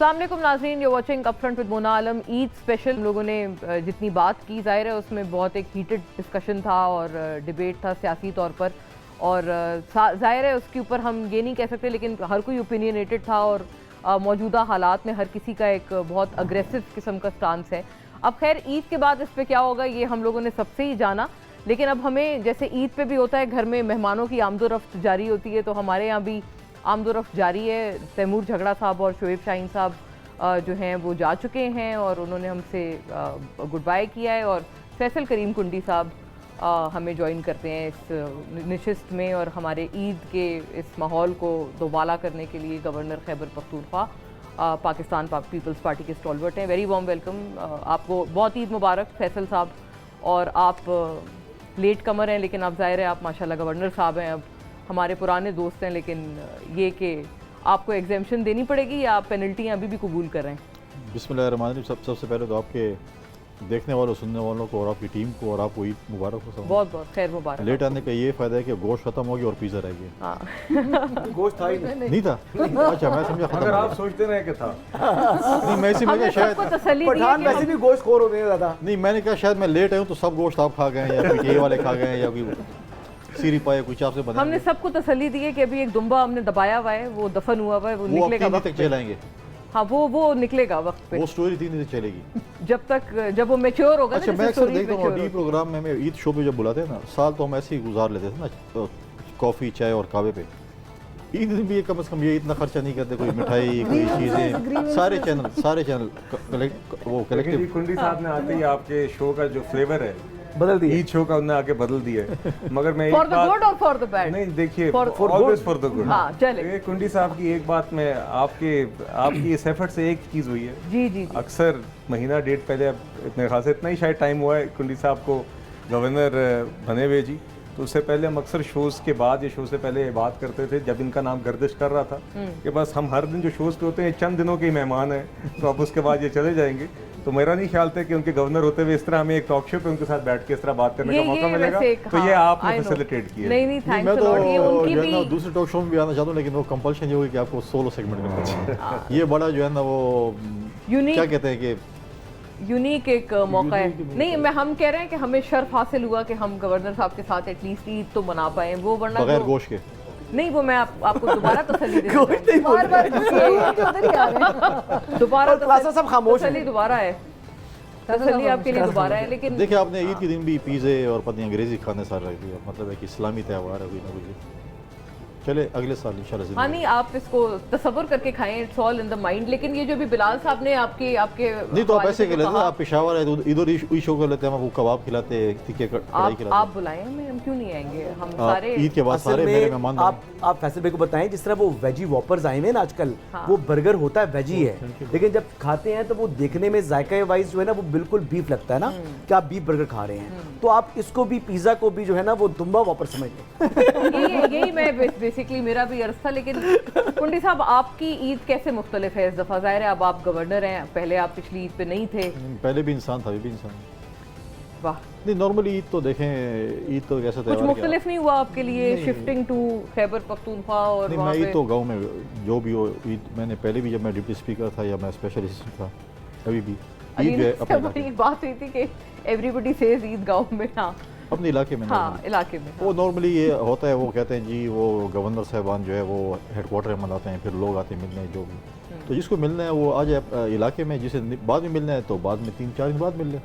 अस्सलाम वालेकुम नाज़रीन, you watching upfront with Mona Alam. Eid special हम लोगों ने जितनी बात की, ज़ाहिर है उसमें बहुत एक हीटेड डिस्कशन था और डिबेट था सियासी तौर पर, और ज़ाहिर है उसके ऊपर हम ये नहीं कह सकते, लेकिन हर कोई ओपिनियनेटेड था और मौजूदा हालात में हर किसी का एक बहुत अग्रेसिव किस्म का स्टांस है। अब खैर ईद के बाद इस पर क्या होगा ये हम लोगों ने सबसे ही जाना, लेकिन अब हमें जैसे ईद पे भी होता है घर में मेहमानों की आमदोरफ्त जारी होती है, तो हमारे यहाँ भी आमदोरफ्त जारी है। तैमूर झगड़ा साहब और शोएब शाहीन साहब जो हैं वो जा चुके हैं और उन्होंने हमसे गुड बाय किया है, और फैसल करीम कुंडी साहब हमें ज्वाइन करते हैं इस नशिस्त में, और हमारे ईद के इस माहौल को दोबाला करने के लिए governor Khyber Pakhtunkhwa Pakistan Peoples Party के स्टॉलवर्ट हैं। वेरी वार्म वेलकम आपको, बहुत ईद मुबारक फैसल साहब। और आप लेट कमर हैं, लेकिन आप ज़ाहिर है आप माशाल्लाह गवर्नर साहब हैं, अब हमारे पुराने दोस्त हैं, लेकिन ये कि आपको एग्जेम्पशन देनी पड़ेगी या आप पेनल्टियाँ अभी भी कबूल कर रहे हैं? बिस्मिल्लाहिर्रहमानिर्रहीम। सबसे पहले तो आपके देखने वालों सुनने वालों को और आपकी टीम को और आपको ईद मुबारक हो। बहुत बहुत खैर मुबारक। लेट आने का ये फ़ायदा है कि गोश्त खत्म हो गया और पिज़्ज़ा रह गया। हाँ गोश्त था ही नहीं था। अच्छा मैं समझा खत्म अगर हो आप गया। सोचते रहे कि था। नहीं मैं इसी में हमने शायद सबको तसल्ली दी है पठान कि वैसे भी गोश्त खोर होने ज़्यादा। नहीं मैंने कहा शायद मैं लेट आया हूँ तो सब गोश्त आप खा गए हैं या कोई ये वाले खा गए हैं या कोई सीरी पाए कुछ आपसे बना। हमने सबको तसल्ली दी है कि अभी एक दुम्बा हमने दबाया हुआ है, वो दफन हुआ हुआ है, वो वो निकलेगा अब वक्त तक पे। चलाएंगे हाँ वो निकलेगा वक्त पे, वो स्टोरी 3 दिन चलेगी। जब वो मैच्योर होगा। अच्छा मैं अक्सर देखता हूँ डी प्रोग्राम में हमें ईद शो पे जब बुलाते हैं ना, साल तो हम ऐसे ही गुजार लेते थे ना कॉफ़ी चाय और कावे पे। ईद दिन भी कम से कम ये इतना खर्चा नहीं करते, कोई मिठाई कोई चीज़ें, सारे चैनल वो कलेक्टिव। कुंडी साहब ने आते ही आपके शो का जो फ्लेवर है बदल दिया। ईद शो का उन्होंने आके बदल दिया है। मगर मैं फॉर एक द गुड और फॉर द बैड? नहीं देखिए, For always for the good. हाँ, चले। ये कुंडी साहब की एक बात में आपकी इस एफर्ट से एक चीज़ हुई है। जी जी जी। अक्सर महीना डेढ़ पहले, अब इतने खास इतना ही शायद टाइम हुआ है कुंडी साहब को गवर्नर बने हुए जी, तो उससे पहले हम अक्सर शोज़ के बाद या शो से पहले ये बात करते थे जब इनका नाम गर्दिश कर रहा था कि बस हम हर दिन जो शोज़ पे होते हैं चंद दिनों के ही मेहमान हैं, तो अब उसके बाद ये चले जाएंगे। तो मेरा नहीं ख्याल था कि उनके गवर्नर होते हुए इस तरह हमें एक टॉक शो पे उनके साथ बैठ के इस तरह बात करने का मौका मिलेगा, तो ये आपने फैसिलिटेट किया। नहीं थैंक्स मैं अ तो लॉट। ये उनकी जो है ना भी दूसरे टॉक शो में भी आना चाहता हूँ, लेकिन वो कंपल्शन ये होगी कि आपको सोलो सेगमेंट मिलना चाहिए। ये बड़ा जो है ना वो यूनिक क्या कहते हैं कि यूनिक एक मौका है। नहीं हम कह रहे हैं कि हमें शर्फ हासिल हुआ कि हम गवर्नर साहब के साथ एटलीस्ट ईद तो मना पाए, वो वरना बगैर तो- गोश्त के नहीं वो मैं आपको दोबारा तसल्ली देना गोश्त नहीं बोल रहे। बार उधर ही आ रहे हैं। दोबारा और क्लासेस सब खामोश हैं। तसल्ली दोबारा है, तसल्ली आपके लिए दोबारा है। लेकिन देखिए आपने ईद के दिन भी पिज़्ज़े और पता नहीं अंग्रेजी खाने सारे रख दिया, मतलब है कि इस्लामी त्यौहार है कोई ना कोई। चले अगले साल इंशाल्लाह। हाँ नहीं आप इसको तसव्वुर करके खाएं, it's all in the mind. लेकिन ये जो भी बिलाल साहब ने आपके नहीं तो आप ऐसे कर लेते हैं, आप पेशावर है तो इधर ही शो कर लेते हैं, हम आपको कबाब खिलाते हैं, तीखे कढ़ाई खिलाते आप बुलाएं हमें, हम क्यों नहीं आएंगे? हम हैं। सारे ईद के बाद असल सारे मेरे में मेहमान आप फैसल भाई को बताएं, जिस तरह वो वेजी वॉपर्स आए हुए हैं ना आजकल, हाँ। वो बर्गर होता है वेजी है, लेकिन जब खाते हैं तो वो देखने में जायका वाइज जो है ना वो बिल्कुल बीफ लगता है ना कि आप बीफ बर्गर खा रहे हैं। तो आप इसको भी पिज्जा को भी जो है ना वो दुम्बा वॉपर समझ लें। यही मैं बेसिकली मेरा भी अर्ज था। लेकिन कुंडी साहब आपकी ईद कैसे मुख्तलिफ है इस दफ़ा? ज़ाहिर है अब आप गवर्नर हैं, पहले आप पिछली ईद पे नहीं थे। पहले भी इंसान था, अभी भी इंसान। वाह, नहीं नॉर्मली ईद तो देखें, ईद तो कैसा कुछ त्यौहार है मुख्तलिफ नहीं हुआ आपके लिए शिफ्टिंग टू खैबर पख्तूनख्वा? और नहीं, वहाँ मैं ईद पे तो गाँव में जो भी हो ईद मैंने पहले भी, जब मैं डिप्टी स्पीकर था या मैं स्पेशल असिस्टेंट था, अभी भी ईद जो है अपने बड़ी इलाके बात हुई थी कि एवरीबडी सेज ईद गाँव में। हाँ अपने इलाके में हाँ normally। इलाके में वो नॉर्मली ये होता है, वो कहते हैं जी वो गवर्नर साहबान जो है वो हेडक्वार्टर में मनाते हैं, फिर लोग आते हैं मिलने जो भी, तो जिसको मिलना है वो आ जाए इलाके में, जिसे बाद में मिलना है तो बाद में 3-4 दिन बाद मिल ले।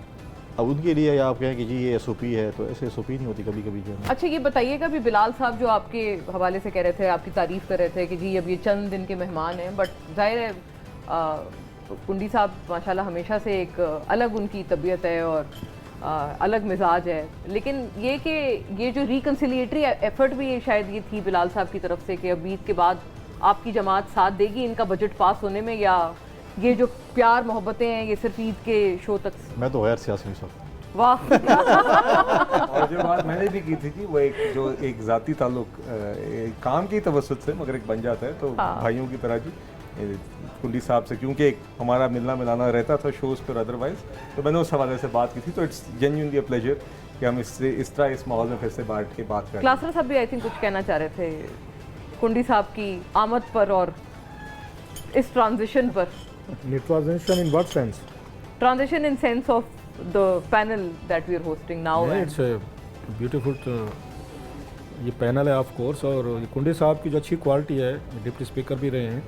अब उनके लिए या आप कहें कि जी ये SOP है, तो ऐसे SOP नहीं होती कभी कभी जो है। अच्छा ये बताइएगा भी बिलाल साहब जो आपके हवाले से कह रहे थे, आपकी तारीफ कर रहे थे कि जी अब ये चंद दिन के मेहमान हैं, बट जाहिर है कुंडी साहब माशाल्लाह हमेशा से एक अलग उनकी तबीयत है और अलग मिजाज है। लेकिन ये कि ये जो रिकन्सिलिएटरी एफर्ट भी शायद ये थी बिलाल साहब की तरफ से कि अब ईद के बाद आपकी जमात साथ देगी इनका बजट पास होने में, या ये जो प्यार मोहब्बतें हैं ये सिर्फ ईद के शो तक? मैं तो गैर सियासी नहीं सकता। वाह और जो बात मैंने भी की थी कि वो एक ज़ाती ताल्लुक काम की तवस्सुत से मगर एक बन जाता है, तो हाँ। भाइयों की तरह जी कुंडी साहब से, क्योंकि एक हमारा मिलना मिलाना रहता था शोज़ पर अदरवाइज, तो मैंने उस हवाले से बात की थी। तो इट्स जेन्युइनली अ प्लेजर कि हम इस तरह इस माहौल में फिर से बैठ के बात करें। क्लासर साहब भी आई थिंक कुछ कहना चाह रहे थे कुंडी साहब की आमद पर और इस ट्रांजिशन पर। Transition in what sense? Transition in sense of the panel that we are hosting now. Yeah, and- it's a beautiful ये पैनल है ऑफ कोर्स, और ये कुंडी साहब की जो अच्छी क्वालिटी है, डिप्टी स्पीकर भी रहे हैं,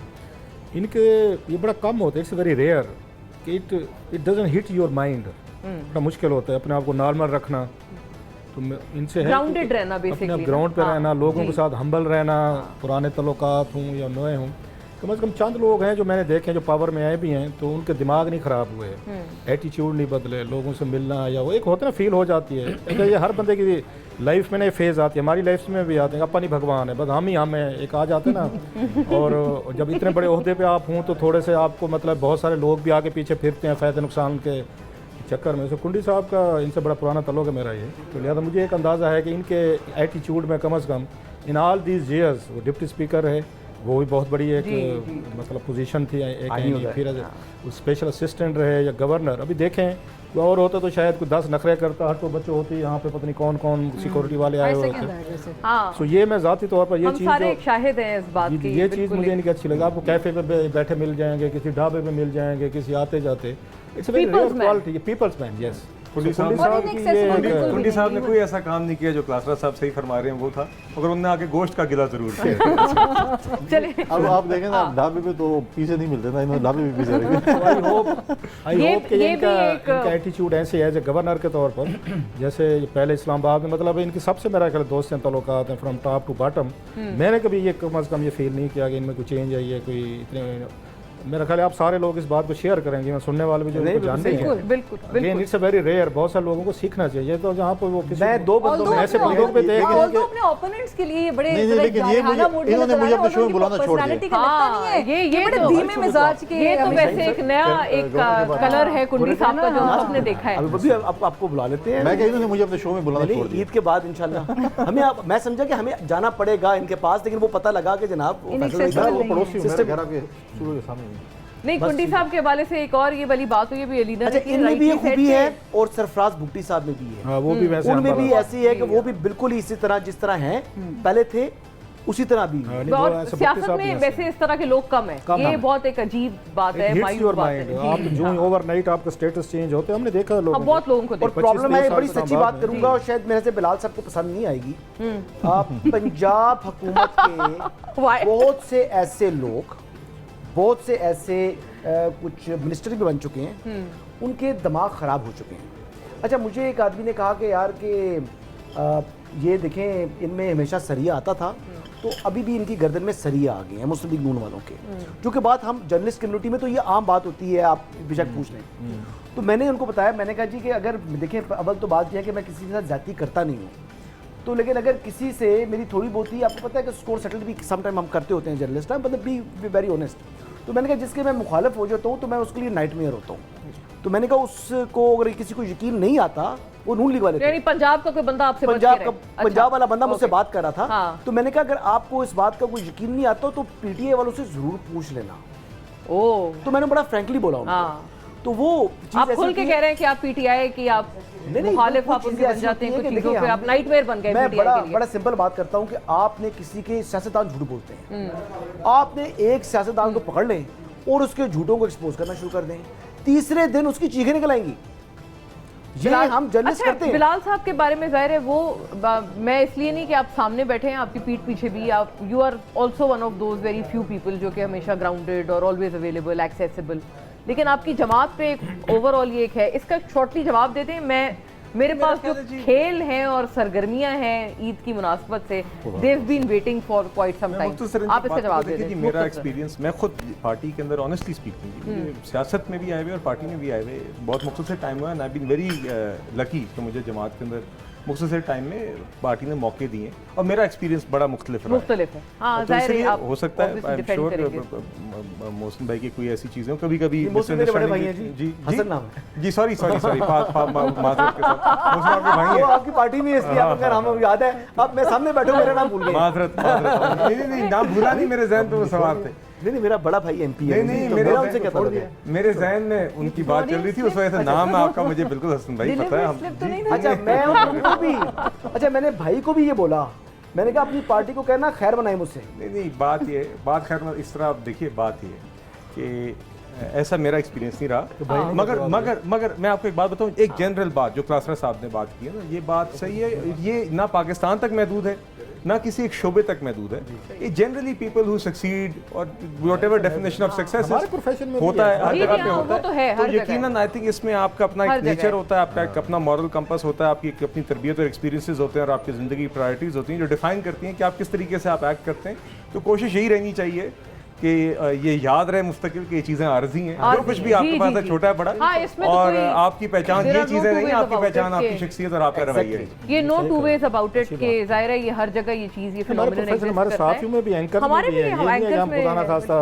इनके ये बड़ा कम होता है, इट्स वेरी रेयर कि it doesn't hit your mind. बड़ा मुश्किल होता है अपने आप को नॉर्मल रखना। तो इनसे है Grounded रहना अपने basically आप ना। ग्राउंड पे हाँ, रहना, लोगों जी। के साथ हम्बल रहना, पुराने तल्लुकात हों या नए हों। कम से कम चंद लोग हैं जो मैंने देखे हैं जो पावर में आए भी हैं, तो उनके दिमाग नहीं ख़राब हुए, एटीट्यूड नहीं बदले, लोगों से मिलना या वो एक होता है ना, फील हो जाती है। तो ये हर बंदे की लाइफ में ना ये फेज़ आती है, हमारी लाइफ में भी आते हैं, अपन ही भगवान है, बस हम ही हम हैं, एक आ जाते हैं ना। और जब इतने बड़े ओहदे पे आप हों तो थोड़े से आपको मतलब बहुत सारे लोग भी आगे पीछे फिरते हैं फ़ायदे नुकसान के चक्कर में। तो कुंडी साहब का इनसे बड़ा पुराना तल्लुक है मेरा ये, तो लिहाजा मुझे एक अंदाज़ा है कि इनके एटीट्यूड में कम से कम इन ऑल दीज ईयर्स वो डिप्टी स्पीकर है, वो भी बहुत बड़ी एक मतलब पोजीशन थी एक, फिर स्पेशल असिस्टेंट रहे या गवर्नर। अभी देखें कोई और होता तो शायद कोई 10 नखरे करता, हर तो बच्चों होती यहाँ पे पता नहीं कौन कौन सिक्योरिटी वाले आए हुए होते। हाँ, तो ये मैं ज़ाती तौर पर ये हम चीज़ सारे एक शाहिद हैं इस बात की। ये चीज़ मुझे इनकी अच्छी लगी। आपको कैफ़े पे बैठे मिल जाएंगे, किसी ढाबे पे मिल जाएंगे, किसी आते जाते, it's very rare quality, Peoples man. Yes, Kundi साहब कुंडी साहब ने कोई ऐसा काम नहीं किया जो क्लासरा साहब सही फरमा रहे हैं वो था, मगर उन्होंने आके गोश्त का गिला जरूर किया। चले अब आप देखें ना ढाबे पे तो पीछे नहीं मिलते ना, इन्होंने ढाबे भी पीछे रखे। आई होप कि इनका एटीट्यूड ऐसे एज ए गवर्नर के तौर पर, जैसे पहले इस्लामाबाद में मतलब इनकी सबसे मेरा ख्याल दोस्त हैं, तल्लुकात हैं फ्रॉम टॉप टू बॉटम। मैंने कभी ये कम अज़ कम ये फील नहीं किया कि इनमें कोई चेंज आई है, कोई इतने। मेरा ख्याल है आप सारे लोग इस बात को शेयर करेंगे, मैं सुनने वाले भी जो जानते हैं। बिल्कुल इट्स अ वेरी रेयर, बहुत सारे लोगों को सीखना चाहिए। तो जहाँ पर वो किसी मैं दो बंदों में ऐसे बंदों पे देख रहे हैं कि अपने ओपोनेंट्स के लिए बड़े नहीं, लेकिन ये मुझे इन्होंने मुझे अपने शो में बुलाना छोड़ दिया। हाँ, ये बड़े तो धीमे मिजाज के ये तो वैसे एक नया एक कलर है कुंडी साहब का जो आपने देखा है। अभी आपको बुला लेते हैं। मैं कह इन्होंने मुझे अपने शो में बुलाना छोड़ दिया। ईद के बाद इंशाल्लाह हमें मैं समझा कि हमें जाना पड़ेगा इनके पास, लेकिन वो पता लगा कि जनाब वो पड़ोसी हूँ, मेरे घर के शुरू के सामने। नहीं, कुंडी साहब के हवाले से एक और ये वाली बात हुई है भी अलीना अच्छा, ने इनमें भी ये खूबी है और सरफराज भुट्टी साहब में भी है। हाँ, वो भी वैसे उनमें हमारा- भी ऐसी है कि वो भी बिल्कुल ही इसी तरह जिस तरह हैं पहले थे उसी तरह भी हैं। हाँ, नहीं, वो और ऐसे सियासत भुट्टी साहब में भी वैसे इस तरह के लोग कम है, कम ये हैं। बहुत एक अजीब बात है, हिट्स मायूस योर बात माइंड। है। आप जो ओवरनाइट आपका स्टेटस चेंज होते हैं, हमने देखा है लोगों अब बहुत लोगों को और देखो। प्रॉब्लम है, 25-30 बड़ी साल सच्ची बाद बात में। करूंगा और शायद मेरे से बिलाल साहब को पसंद नहीं आएगी। आप पंजाब हुकूमत के Why? बहुत से ऐसे लोग, बहुत से ऐसे कुछ मिनिस्टर भी बन चुके हैं, उनके दिमाग ख़राब हो चुके हैं। अच्छा, मुझे एक आदमी ने कहा कि यार कि ये देखें इनमें हमेशा सरिया आता था, तो अभी भी इनकी गर्दन में सरिया आ गए हैं मुस्लिम लीग नून वालों के। जो कि बात हम जर्नलिस्ट कम्युनिटी में तो ये आम बात होती है, आप बेशक पूछ लें। तो मैंने उनको बताया, मैंने कहा जी कि अगर देखें, अव्वल तो बात यह है कि मैं किसी के साथ ज़्यादती करता नहीं हूँ, तो लेकिन अगर किसी से मेरी थोड़ी बहुत ही, आपको पता है कि स्कोर सेटल भी सम टाइम हम करते होते हैं जर्नलिस्ट, मतलब बी वेरी ऑनेस्ट। तो मैंने कहा जिसके मैं मुखालिफ हो जाता हूँ तो मैं उसके लिए नाइटमेयर होता हूँ। तो मैंने कहा उसको अगर किसी को यकीन नहीं आता, वो नून लीग वाले थे, यानी पंजाब का कोई बंदा आपसे बच के पंजाब रहे। का अच्छा, पंजाब वाला बंदा मुझसे ओके। बात कर रहा था। हाँ। तो मैंने कहा अगर आपको इस बात का कोई यकीन नहीं आता तो पीटीए वालों से जरूर पूछ लेना। ओ, तो मैंने बड़ा फ्रैंकली बोला उनको। हाँ, तो वो चीज़ आप ऐसी खुल होती के है- कह रहे हैं कि आप पीटीआई की आप नहीं, मुखालिफ वो आप चीज़ें उनके बन ऐसी जाते हैं होती कुछ कि चीजों देखिए, पे, आप नाइटमेयर बन गए मैं पीटीआई के लिए। बड़ा सिंपल बात करता हूँ कि आपने किसी के सियासतदान झूठ बोलते हैं, आपने एक सियासतदान को पकड़ लें और उसके झूठों को एक्सपोज करना शुरू कर दें, तीसरे दिन उसकी चीखें निकल आएंगी। ये हम जर्नलिस्ट अच्छा, करते हैं। बिलाल साहब के बारे में जाहिर है वो मैं इसलिए नहीं कि आप सामने बैठे हैं, आपकी पीठ पीछे भी आप, you are also one of those very few people जो कि हमेशा ग्राउंडेड और ऑलवेज अवेलेबल, एक्सेसिबल, लेकिन आपकी जमात पे एक ओवरऑल ये एक है, इसका शॉर्टली जवाब देते हैं। मेरे पास जो खेल हैं और सरगर्मियां हैं ईद की मुनासबत से, they've been waiting for quite some time, आप इसका जवाब दे दें। मेरा एक्सपीरियंस, मैं खुद पार्टी के अंदर ऑनेस्टली स्पीकिंग सियासत में भी आए हुए और पार्टी में भी आए हुए बहुत मुख्तसर टाइम हुआ, and I been very lucky कि मुझे जमात के अंदर मुख्तसर टाइम में पार्टी ने मौके दिए और मेरा एक्सपीरियंस बड़ा मुख्तलिफ रहा है। मुख्तलिफ है, हाँ, तो जाहिर है इसलिए आप हो सकता है, आई एम defend श्योर करेंगे। मोहसिन भाई की कोई ऐसी चीजें कभी कभी मोहसिन मेरे बड़े भाई हैं जी, हसन नाम है जी, सॉरी माजरत के साथ, मोहसिन आपके भाई वो हैं, आपकी पार्टी में, इसलिए आपको अगर हमें याद है, अब मैं सामने बैठा हूं, मेरा नाम भूल गए। माजरत नहीं नाम भूला नहीं, मेरे जहन पे वो सवाल थे। नहीं, मेरा बड़ा भाई एमपी है। नहीं तो मेरे मेरा उनसे क्या ताल्लुक है? मेरे जहन में उनकी बात चल रही थी, उस वजह से नाम आपका मुझे बिल्कुल हसन भाई पता है। हम अच्छा, मैं उनको भी, अच्छा मैंने भाई को भी ये बोला, मैंने कहा अपनी पार्टी को कहना खैर बनाए मुझसे। नहीं बात खैर इस तरह आप देखिए, बात ये कि ऐसा मेरा एक्सपीरियंस नहीं रहा। मगर मैं आपको एक बात बताऊं, एक जनरल बात जो क्लासरा साहब ने बात की है ना, ये बात सही है, ये ना पाकिस्तान तक महदूद है ना किसी एक शोबे तक महदूद है। ये जनरली पीपल हु सक्सीड और व्हाटएवर डेफिनेशन ऑफ सक्सेस हमारे प्रोफेशन में भी होता है, हर जी, जगह जी, पे हाँ, होता वो तो है, है। तो हर जगह यकीनन आई थिंक इसमें आपका अपना हर एक जगह नेचर है। होता है, आपका एक अपना मॉरल कंपास होता है, आपकी एक अपनी तरबियत और एक्सपीरियंसेस होते हैं और आपकी ज़िंदगी की प्रायोरिटीज़ होती हैं जो डिफाइन करती हैं कि आप किस तरीके से आप एक्ट करते हैं। तो कोशिश यही रहनी चाहिए कि ये याद रहे मुस्तकिल कि ये चीज़ें आर्जी हैं, जो आर्जी कुछ भी हैं, आपके जी, पास जी, है जी। छोटा है बड़ा, हाँ, इसमें तो और कोई- आपकी पहचान There ये are no चीज़ें two नहीं, ways आपकी about पहचान it आपकी कि- शख्सियत और आपका रवैया है। ये no two ways about it कि जाहिर है ये हर जगह ये चीज़ ये हमारे फिनोमेनन प्रोफेशन एग्जिस्ट हमारे करता है। साथियों में भी एंकर हमारे में भी भी है, हम ये नहीं है कि एंकर्स हम में खुदा ना खास्ता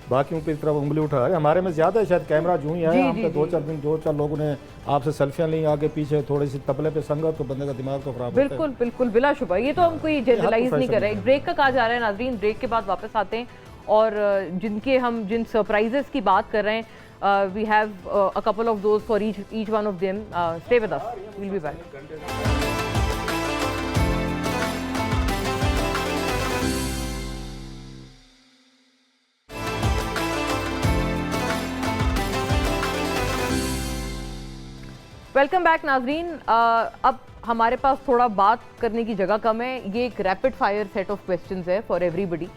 बाकियों की तरफ उंगली उठा रहे हैं। हमारे में ज़्यादा है, शायद कैमरा जूँ ही जी, आया, हम जी, पे जी। दो चार लोगों ने आपसे सेल्फियाँ ली आगे पीछे, थोड़ी सी तबले पे संगत, तो बंदे का दिमाग तो खराब होता है। बिल्कुल बिल्कुल बिला शुबा, ये तो हम कोई जनरलाइज नहीं प्रोफेशन कर रहे। में। ब्रेक का कहा जा रहा है नाजरीन, ब्रेक के बाद वापस आते हैं और जिन सरप्राइजेस की बात कर रहे हैं, we have a couple of those for each one of them. Stay with us, we will be back. Welcome back नाजरीन। अब हमारे पास थोड़ा बात करने की जगह कम है। ये एक rapid fire set of questions है फॉर एवरीबडी,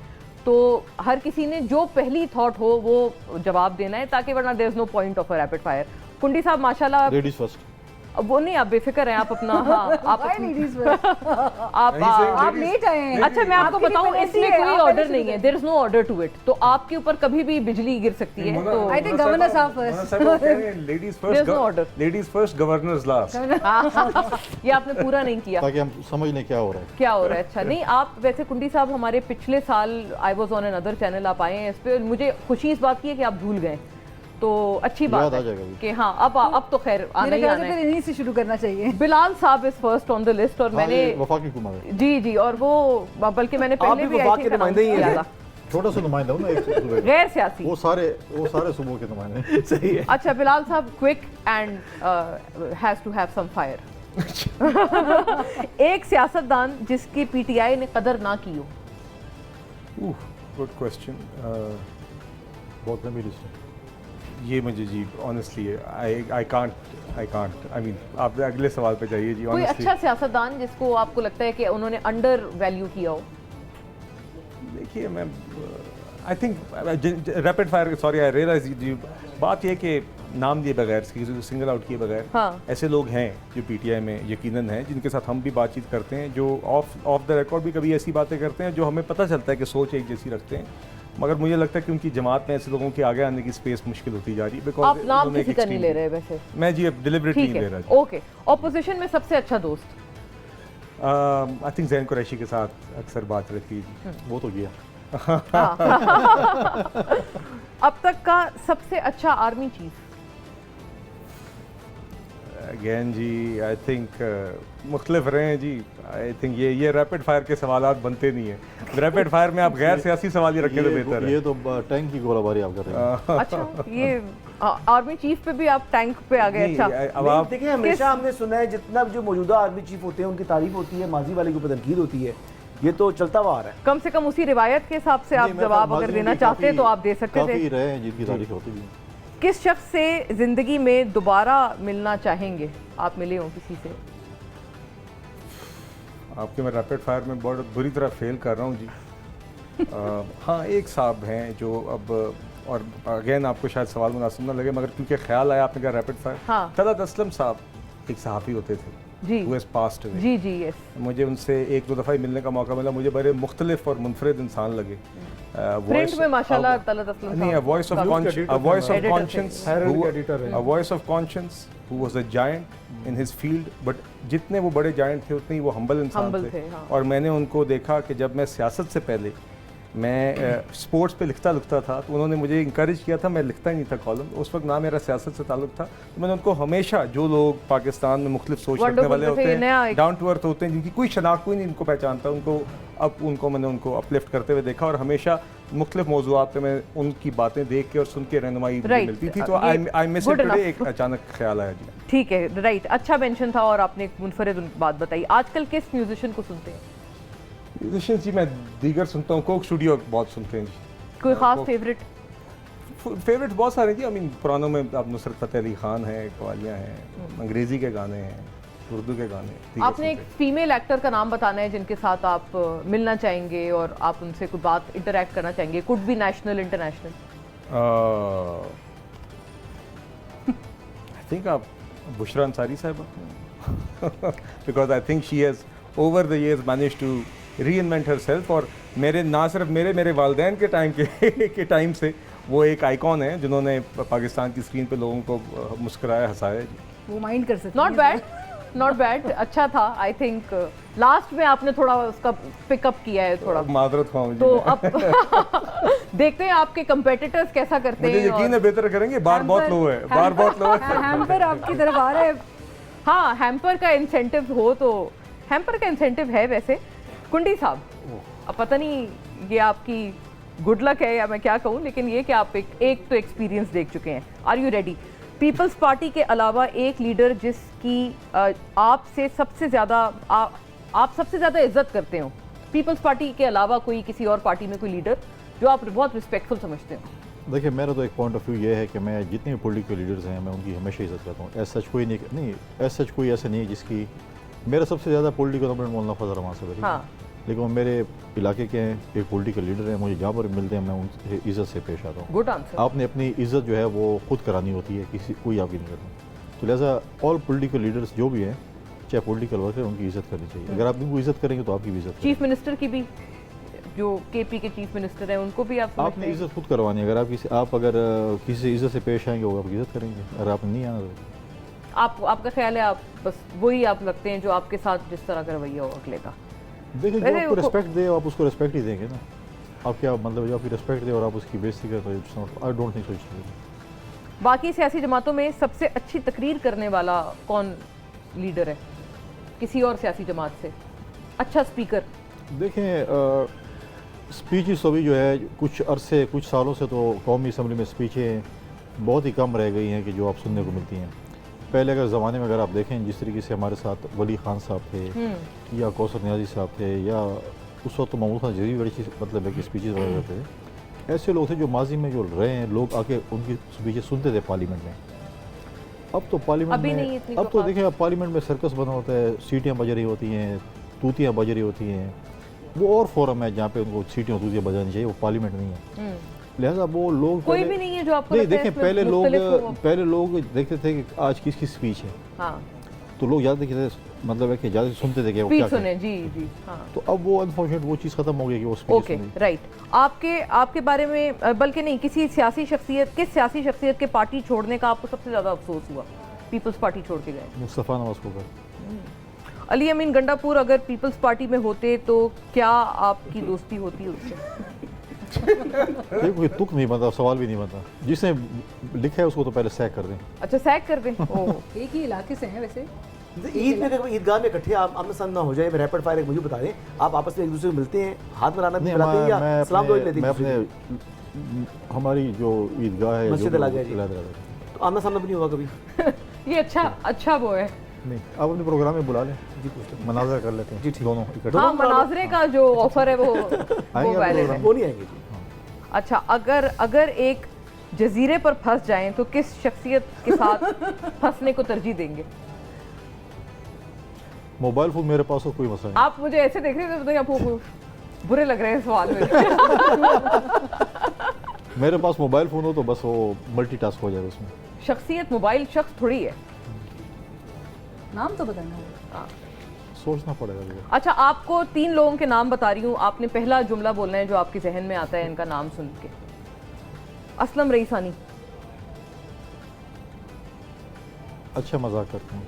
तो हर किसी ने जो पहली थॉट हो वो जवाब देना है, ताकि वरना there is no point of a rapid fire. Kundi साहब माशाल्लाह, लेडीज फर्स्ट। अब वो नहीं, आप बेफिक्र हैं, आप अपना हाँ आप Why ladies first? आप लेट आए हैं। अच्छा मैं आपको आपकी बताऊं, डिपेंडेंसी इसमें है, कोई आप ऑर्डर पहले नहीं है, there is no order to it. तो आपके ऊपर कभी भी बिजली गिर सकती है। तो I think governor साहब first. Ladies There's no order. First, ladies first, governors last. ये आपने पूरा नहीं किया। ताकि हम समझ लें क्या हो रहा है। क्या हो रहा है? अच्छा नहीं, आप वैसे कुंडी साहब हमारे पिछले साल I was on another channel, आप आए हैं इस पे, मुझे खुशी इस बात की है कि आप भूल गए, तो अच्छी बात याद आ है जाएगा अभी। कि हाँ अब तो खैर आना मेरे ही ख्याल आना से फिर है। इन्हीं से शुरू करना चाहिए। बिलाल साहब is first on the list और हाँ, मैंने ये वफाकी हुकूमत है। जी जी, और वो बल्कि मैंने आप पहले भी भी वफाक के नुमाइंदे ही हैं। छोटा सा नुमाइंदा हूँ ना एक सूबे का। गैर सियासी। वो सारे सूबों के नुमाइंदे हैं। सही है। अच्छा बिलाल साहब, quick and has to have some fire. एक सियासतदान जिसकी पीटीआई ने कदर ना की हो। Good question. बहुत लंबी लिस्ट है। ये मुझे जी honestly I can't I mean आप अगले सवाल पे जाइए जी। कोई ऑनेस्टली अच्छा सियासतदान जिसको आपको लगता है कि उन्होंने अंडर वैल्यू किया हो। देखिए मैं I think rapid fire, sorry I realise जी, बात यह कि नाम दिए बगैर, किसी को सिंगल आउट किए बगैर, हाँ। ऐसे लोग हैं जो पीटीआई में यकीनन हैं, जिनके साथ हम भी बातचीत करते हैं, जो ऑफ द रिकॉर्ड भी कभी ऐसी बातें करते हैं जो हमें पता चलता है कि सोच एक जैसी रखते हैं, मगर मुझे लगता है कि उनकी जमात में ऐसे लोगों के आगे आने की स्पेस मुश्किल होती जा रही है। आप नाम किसी का नहीं ले रहे वैसे? मैं जी अब डिलिबरेटली ठीक नहीं ले है, रहा। ओके। ऑपोजिशन में सबसे अच्छा दोस्त? आई थिंक जैन कुरैशी के साथ अक्सर बात रहती है जी। वो तो गया। अब तक का सबसे अच्छा आर्मी चीफ? अगेन जी आई थिंक मुख्तलिफ रहे हैं जी। आई थिंक ये रैपिड फायर के सवालात बनते नहीं है। रैपिड फायर में आप गैर सियासी सवाल ही रखें तो बेहतर है। ये तो टैंक की गोलाबारी आप कर रहे हैं। अच्छा ये आर्मी चीफ पे भी आप टैंक पे आ गए। नहीं, अच्छा अब नहीं, आप देखिए हमेशा हमने सुना है जितना जो मौजूदा आर्मी चीफ होते हैं उनकी तारीफ होती है, माजी वाले के ऊपर तनकीद होती है, ये तो चलता हुआ आ रहा है। कम से कम उसी रिवायत के हिसाब से आप नहीं, मेरे जवाब ख्याल अगर माजी देना में चाहते हैं तो काफी- आप दे सकते काफी थे। रहे हैं जिनकी तारीफ होती भी है। किस शख्स से जिंदगी में दोबारा मिलना चाहेंगे? आप मिले हो किसी से? आपके मैं रैपिड फायर में बहुत बुरी तरह फेल कर रहा हूँ जी। हाँ एक साहब हैं जो अब, और अगेन आपको शायद सवाल मुनासिब ना लगे मगर क्योंकि ख्याल आया आपने कहा रैपिड फायर, हाँ। तलत असलम साहब एक सहाफ़ी होते थे जी who has passed away। जी जी यस। मुझे उनसे एक दो दफ़ा ही मिलने का मौका मिला, मुझे बड़े मुख्तलिफ और मुनफरिद इंसान लगे। प्रिंट में माशाल्लाह तलत असलम नहीं, a साहब voice of का- conscience, a voice of Editor थे। conscience, Herald who- के editor हैं। a voice of conscience who was a giant in his field, but जितने वो बड़े giant थे उतने ही वो humble इंसान Humble थे। थे, हाँ। और मैंने उनको देखा कि जब मैं सियासत से पहले मैं स्पोर्ट्स पे लिखता था तो उन्होंने मुझे इंकरेज किया था, मैं लिखता ही नहीं था कॉलम, उस वक्त ना मेरा सियासत से ताल्लुक था, तो मैंने उनको हमेशा, जो लोग पाकिस्तान में मुख्तलिफ सोच रखने Wonderful, वाले जैसे होते ये नया हैं, एक- डाउन टू अर्थ होते हैं, जिनकी कोई शनाख्त कोई नहीं इनको पहचानता, मैंने उनको अपलिफ्ट करते हुए देखा और हमेशा मुख्तलिफ मौज़ूआत पे मैं उनकी बातें देख के और सुन के रहनुमाई मुझे Right. मिलती थी, तो ये I miss good it today. enough. एक अचानक ख्याल आया जी। ठीक है, राइट, अच्छा मेंशन था और आपने एक मुनफरिद बात बताई। आजकल किस म्यूजिशियन को सुनते हैं? म्यूजिशियन जी मैं दीगर सुनता हूँ, कोक स्टूडियो बहुत सुनते हैं जी। कोई खास वो- फेवरेट? फेवरेट बहुत सारे जी। आई मीन पुरानों में आप नुसरत फ़तेह अली खान है, कवालियाँ हैं, अंग्रेज़ी के गाने हैं, उर्दू के गाने। आपने एक फीमेल एक्टर का नाम बताना है जिनके साथ आप मिलना चाहेंगे और आप उनसे कोई बात इंटरेक्ट करना चाहेंगे, could be national international. I think आप बुशरा अंसारी साहिबा, because I think she has over the years manage to reinvent herself. और मेरे ना सिर्फ मेरे वालदैन के टाइम के टाइम से वो एक आइकॉन है जिन्होंने पाकिस्तान की स्क्रीन पे लोगों को मुस्कुराया, हंसाया जी। वो माइंड कर सकते नॉट बैड, अच्छा था। आई थिंक लास्ट में आपने थोड़ा उसका पिकअप किया है थोड़ा, माजरत ख्वाह तो अब देखते हैं आपके कंपेटिटर्स कैसा करते मुझे हैं। यकीन है बेहतर करेंगे। बार बहुत लो है, बार बहुत लो है। हैम्पर आपकी तरफ आ रहा है। हाँ, हैम्पर का इंसेंटिव हो तो हैम्पर का इंसेंटिव है वैसे। कुंडी साहब, अब पता नहीं ये आपकी गुड लक है या मैं क्या कहूँ, लेकिन ये कि आप एक तो एक्सपीरियंस देख चुके हैं। Are you ready? Peoples Party के अलावा एक लीडर जिसकी आपसे सबसे ज़्यादा आप सबसे ज़्यादा इज्जत करते हो, पीपल्स पार्टी के अलावा कोई किसी और पार्टी में कोई लीडर जो आप बहुत रिस्पेक्टफुल समझते हो? देखिए, मेरा तो एक पॉइंट ऑफ व्यू ये है कि मैं जितने भी पॉलिटिकल लीडर्स हैं मैं उनकी हमेशा इज्जत करता हूँ। ऐसा सच कोई नहीं, ऐसा सच कोई ऐसा नहीं है जिसकी। मेरा सबसे ज़्यादा पॉलिटिकल ओपोनेंट मौलाना फजल रहमान साहब है, हाँ। लेकिन वो मेरे इलाके के हैं, एक पॉलिटिकल लीडर हैं, मुझे जहाँ पर मिलते हैं मैं उनसे इज़्ज़त से पेश आता हूँ। Good answer. आपने अपनी इज़्ज़त जो है वो खुद करानी होती है, किसी कोई आपकी नहीं करता। तो लिहाजा ऑल पॉलिटिकल लीडर्स जो भी हैं, चाहे पॉलिटिकल वर्क है, उनकी इज़्ज़त करनी चाहिए। अगर आप उनको इज़्ज़त करेंगे तो आपकी भी इज़्ज़त। चीफ मिनिस्टर की भी, जो केपी के चीफ मिनिस्टर हैं, उनको भी आप आपने इज़्ज़त खुद करवानी है। अगर आप अगर किसी से इज़्ज़त से पेश आएंगे वो आपकी इज़्ज़त करेंगे, अगर आपने नहीं आना तो आपका ख्याल है आप बस वही आप लगते हैं जो आपके साथ जिस तरह का रवैया हो अगले का। देखिए, जो आपको रिस्पेक्ट दे आप उसको रिस्पेक्ट ही देंगे ना। आप क्या मतलब, जो आपकी रिस्पेक्ट दे और आप उसकी बेइज्जती करें तो आई डोंट थिंक सो। बाकी सियासी जमातों में सबसे अच्छी तकरीर करने वाला कौन लीडर है किसी और सियासी जमात से? अच्छा स्पीकर। देखें, स्पीचेस तो भी जो है कुछ सालों से तो कौमी असम्बली में स्पीचें बहुत ही कम रह गई हैं कि जो आप सुनने को मिलती हैं। पहले अगर ज़माने में अगर आप देखें जिस तरीके से हमारे साथ वली खान साहब थे या कौसर नियाज़ी साहब थे या उस वक्त तो महमूद खान जरी बड़ी चीज़ मतलब है कि स्पीचेस वगैरह थे, ऐसे लोग थे जो माजी में जो रहे हैं, लोग आके उनकी स्पीचेस सुनते थे पार्लियामेंट में। अब तो पार्लियामेंट में अब तो देखिए, अब पार्लियामेंट में सर्कस बना होता है, सीटियाँ बज रही होती हैं, तूतियाँ बज रही होती हैं। वो और फोरम है जहाँ पे उनको सीटियाँ तूतियाँ बजानी चाहिए, वो पार्लियामेंट नहीं है। लिहाजा वो लोग कोई भी नहीं है जो आपको नहीं देखें, पहले लोग देखते थे कि आज किसकी स्पीच है, हाँ। तो लोग ज़्यादा देखते मतलब है कि ज़्यादा सुनते थे कि वो स्पीच क्या सुने। जी जी, हाँ। तो अब वो अनफॉर्चुनेट वो चीज़ खत्म हो गई कि वो स्पीच ओके, राइट। आपके बारे में, बल्कि नहीं, किस सियासी शख्सियत के पार्टी छोड़ने का आपको सबसे ज़्यादा अफसोस हुआ? पीपल्स पार्टी छोड़ के गए मुस्तफ़ा नवाज़ को। अली अमीन गंडापुर अगर पीपल्स पार्टी में होते तो क्या आपकी दोस्ती होती उससे? कोई तुक नहीं बनता, सवाल भी नहीं बनता। जिसने लिखा है उसको तो पहले सैक कर दें। अच्छा, सैक कर दें। ओह, एक ही इलाके से हैं वैसे। ईद में कभी ईदगाह में इकट्ठे आमने सामने ना हो जाए, रैपिड फायर एक मुझे बता दें, आप आपस में एक दूसरे को मिलते हैं, हाथ मिलाना भी मिलाते हैं या सलाम दुआ लेते हैं? मैं अपने हमारी जो ईदगाह है मस्जिद अल-अज़हर जी, तो आमना सामना भी नहीं हुआ कभी? ये अच्छा वो है। नहीं, आप अपने प्रोग्राम में बुला लें जी, मनाज़र कर लेते हैं जी, दोनों इकट्ठे। हाँ, मनाजरे का जो ऑफर है वो वैलिड है। वो नहीं आएंगे जी। अच्छा, अगर एक जजीरे पर फंस जाएं तो किस शख्सियत के साथ फंसने को तरजीह देंगे? मोबाइल फ़ोन मेरे पास हो, कोई मसला नहीं। आप मुझे ऐसे देख रहे थे तो आपको बुरे लग रहे हैं सवाल में। मेरे पास मोबाइल फ़ोन हो तो बस वो मल्टीटास्क हो जाएगा उसमें। शख्सियत मोबाइल शख्स थोड़ी है। नाम तो बताना होगा। सोचना पड़ेगा। अच्छा, आपको 3 लोगों के नाम बता रही हूँ, आपने पहला जुमला बोलना है जो आपके जहन में आता है इनका नाम सुन के। असलम रईसानी। अच्छा, मजाक करते हैं।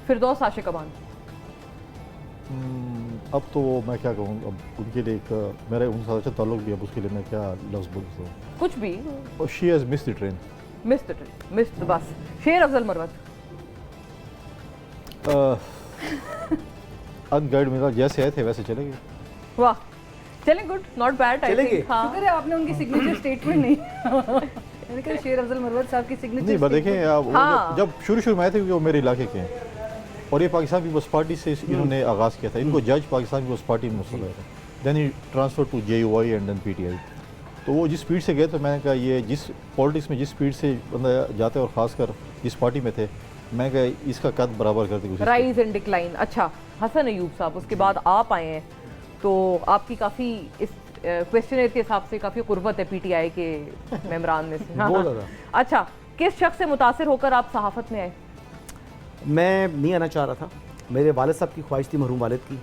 फिरदौस आशिक अमान। अब तो मैं क्या कहूँ, अब उनके लिए एक मेरा उनके साथ अच्छा ताल्लुक भी है, अब उसके लिए मैं क्या लफ्ज़ बोल सकता हूँ? कुछ भी। और she has missed the train. Missed बस। शेर अफजल मरवत। अनगाइड में जैसे आए थे वैसे चले गए। वाह, चले, good, not bad. I think हाँ। शुक्र है आपने उनकी सिग्नेचर स्टेटमेंट नहीं मैंने कहा शेर अफजल मरवत साहब की सिग्नेचर नहीं, बस देखें आप हाँ। जब शुरू में आए थे, क्योंकि वो मेरे इलाके के हैं और ये पाकिस्तान पीपल्स पार्टी से इन्होंने आगाज़ किया था। इनको जज पाकिस्तान पीपल्स पार्टी में मुस्तफ़ा था, then he transfer to JUI and then PTI। तो वो जिस स्पीड से गए तो मैंने कहा ये जिस पॉलिटिक्स में जिस स्पीड से बंदा जाता है और ख़ासकर जिस पार्टी में थे, मैं कहा इसका कद बराबर कर दी। Rise and decline. अच्छा हसन अयूब साहब, उसके बाद आप आए हैं तो आपकी काफ़ी इस क्वेश्चन के हिसाब से काफ़ी कुर्बत है पीटीआई के मेम्बरान में से। हाँ, हाँ। अच्छा, किस शख्स से मुतासिर होकर आप सहाफ़त में आए? मैं नहीं आना चाह रहा था, मेरे वालिद साहब की ख्वाहिश थी, मरहूम वालिद की,